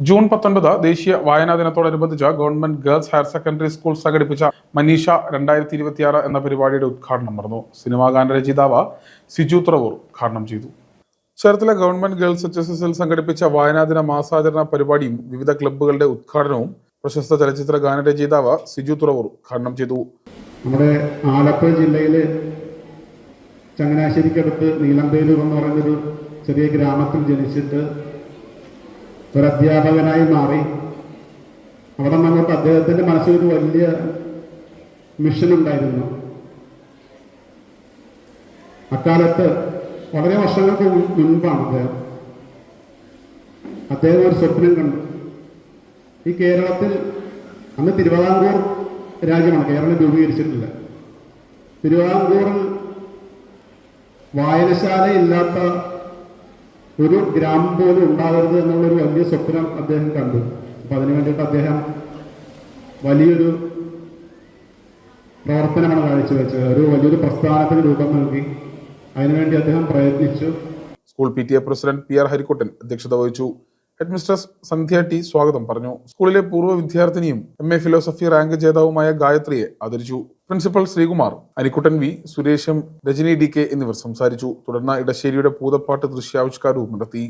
June 19 ദേശീയ വായനാ ദിനത്തോടനുബന്ധിച്ച് government girls higher secondary school സംഘടിപ്പിച്ച മനീഷ 2026 എന്ന പരിപാടിയുടെ ഉദ്ഘാടനം നടന്നു. സിനിമാ ഗാനരചയിതാവ് സിജു തുറവൂർ ഉദ്ഘാടനം ചെയ്തു. ചേർത്തല ഗവൺമെന്റ് ഗേൾസ് HSSൽ സംഘടിപ്പിച്ച വായനാ ദിന മാസാചരണ പരിപാടിയും വിവിധ ക്ലബ്ബുകളുടെ ഉദ്ഘാടനവും പ്രശസ്ത ചലച്ചിത്ര ഗാനരചയിതാവ് സിജു തുറവൂർ ഉദ്ഘാടനം ചെയ്തു. നമ്മുടെ ആലപ്പുഴ ജില്ലയിലെ ചങ്ങനാശ്ശേരിക്കടുത്ത് നീലമ്പേലൂർ എന്ന് പറയുന്നൊരു ചെറിയ ഗ്രാമത്തിൽ ജനിച്ചിട്ട് ഒരു അധ്യാപകനായി മാറി. അവിടെ നിന്നങ്ങോട്ട് അദ്ദേഹത്തിൻ്റെ മനസ്സിലൊരു വലിയ മിഷൻ ഉണ്ടായിരുന്നു. അക്കാലത്ത് വളരെ വർഷങ്ങൾക്ക് മുൻപാണ് അദ്ദേഹം ഒരു സ്വപ്നം കണ്ടു. ഈ കേരളത്തിൽ അന്ന് തിരുവിതാംകൂർ രാജ്യമാണ്, കേരളം രൂപീകരിച്ചിട്ടില്ല. തിരുവിതാംകൂറിൽ വായനശാല ഇല്ലാത്ത ഒരു ഗ്രാമം പോലും ഉണ്ടാകരുത് എന്നുള്ളൊരു വലിയ സ്വപ്നം അദ്ദേഹം കണ്ടു. അപ്പം അതിനു വേണ്ടിയിട്ട് അദ്ദേഹം വലിയൊരു പ്രവർത്തനമാണ് കാഴ്ചവെച്ചത്. ഒരു വലിയൊരു പ്രസ്ഥാനത്തിന് രൂപം നൽകി. അതിനുവേണ്ടി അദ്ദേഹം പ്രയത്നിച്ചു. School PTA president PR Harikuttan അധ്യക്ഷത വഹിച്ചു. ഹെഡ് മിസ്ട്രസ് സന്ധ്യ T സ്വാഗതം പറഞ്ഞു. സ്കൂളിലെ പൂർവ്വ വിദ്യാർത്ഥിനിയും MA ഫിലോസഫി റാങ്ക് ജേതാവുമായ ഗായത്രിയെ ആദരിച്ചു. പ്രിൻസിപ്പൽ ശ്രീകുമാർ, അരിക്കുട്ടൻ V, സുരേഷും രജനി DK എന്നിവർ സംസാരിച്ചു. തുടർന്ന് ഇടശ്ശേരിയുടെ പൂതപ്പാട്ട് ദൃശ്യാവിഷ്കാരവും നടത്തി.